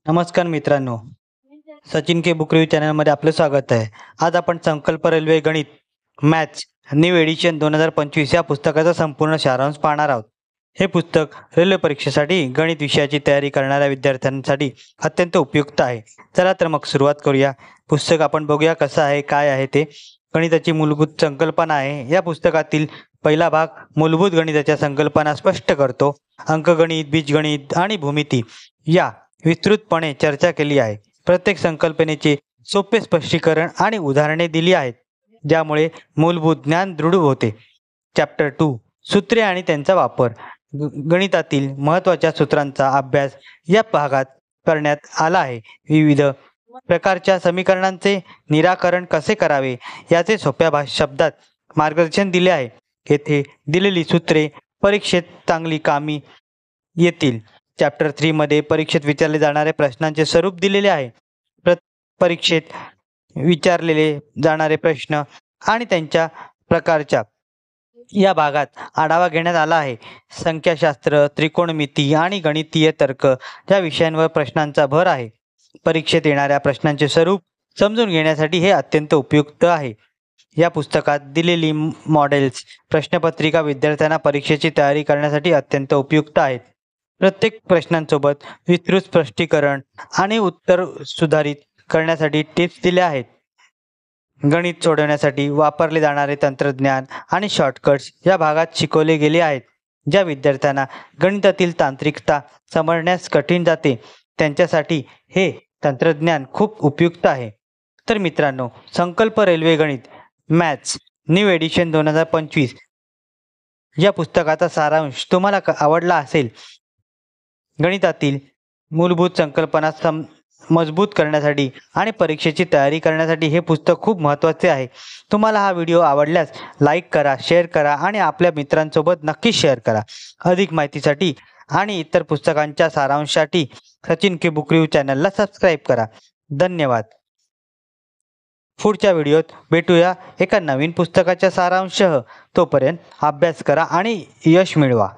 नमस्कार मित्रांनो, सचिन के book review चॅनलमध्ये आपलं स्वागत आहे. आज आपण संकल्प रेल्वे गणित मॅथ्स न्यू एडिशन 2025 या पुस्तकाचा संपूर्ण सारांश पाहणार आहोत. हे पुस्तक रेल्वे परीक्षेसाठी गणित विषयाची तयारी करणाऱ्या विद्यार्थ्यांसाठी अत्यंत उपयुक्त आहे. चला तर मग सुरुवात करूया. पुस्तक आपण बघूया कसं आहे, काय आहे ते. गणिताची मूलभूत संकल्पना आहे. या पुस्तकातील पहिला भाग मूलभूत गणिताच्या संकल्पना स्पष्ट करतो. अंकगणित, बीजगणित आणि भूमिती या विस्तृतपणे चर्चा केली आहे. प्रत्येक संकल्पनेचे सोपे स्पष्टीकरण आणि उदाहरणे दिली आहेत, ज्यामुळे मूलभूत ज्ञान दृढ होते. चॅप्टर 2 सूत्रे आणि त्यांचा वापर. गणितातील महत्त्वाच्या सूत्रांचा अभ्यास या भागात करण्यात आला आहे. विविध प्रकारच्या समीकरणांचे निराकरण कसे करावे याचे सोप्या शब्दात मार्गदर्शन दिले आहे. येथे दिलेली सूत्रे परीक्षेत चांगली कामी येतील. चॅप्टर 3 मध्ये परीक्षेत विचारले जाणारे प्रश्नांचे स्वरूप दिलेले आहे. परीक्षेत विचारलेले जाणारे प्रश्न आणि त्यांच्या प्रकारच्या या भागात आढावा घेण्यात आला आहे. संख्याशास्त्र, त्रिकोणमिती आणि गणितीय तर्क या विषयांवर प्रश्नांचा भर आहे. परीक्षेत येणाऱ्या प्रश्नांचे स्वरूप समजून घेण्यासाठी हे अत्यंत उपयुक्त आहे. या पुस्तकात दिलेली मॉडेल्स प्रश्नपत्रिका विद्यार्थ्यांना परीक्षेची तयारी करण्यासाठी अत्यंत उपयुक्त आहेत. प्रत्येक प्रश्नांसोबत विस्तृत स्पष्टीकरण आणि उत्तर सुधारित करण्यासाठी टिप्स दिल्या आहेत. गणित सोडवण्यासाठी वापरले जाणारे तंत्रज्ञान आणि शॉर्टकट्स या भागात शिकवले गेले आहेत. ज्या विद्यार्थ्यांना गणितातील तांत्रिकता समजण्यास कठीण जाते त्यांच्यासाठी हे तंत्रज्ञान खूप उपयुक्त आहे. तर मित्रांनो, संकल्प रेल्वे गणित मॅथ्स न्यू एडिशन 2025 या पुस्तकाचा सारांश तुम्हाला आवडला असेल. गणितातील मूलभूत संकल्पना मजबूत करण्यासाठी आणि परीक्षेची तयारी करण्यासाठी हे पुस्तक खूप महत्त्वाचे आहे. तुम्हाला हा व्हिडिओ आवडल्यास लाईक करा, शेअर करा आणि आपल्या मित्रांसोबत नक्की शेअर करा. अधिक माहितीसाठी आणि इतर पुस्तकांच्या सारांशासाठी सचिन के बुक रिव्ह्यू चॅनलला सबस्क्राईब करा. धन्यवाद. पुढच्या व्हिडिओत भेटूया एका नवीन पुस्तकाच्या सारांशसह. तोपर्यंत अभ्यास करा आणि यश मिळवा.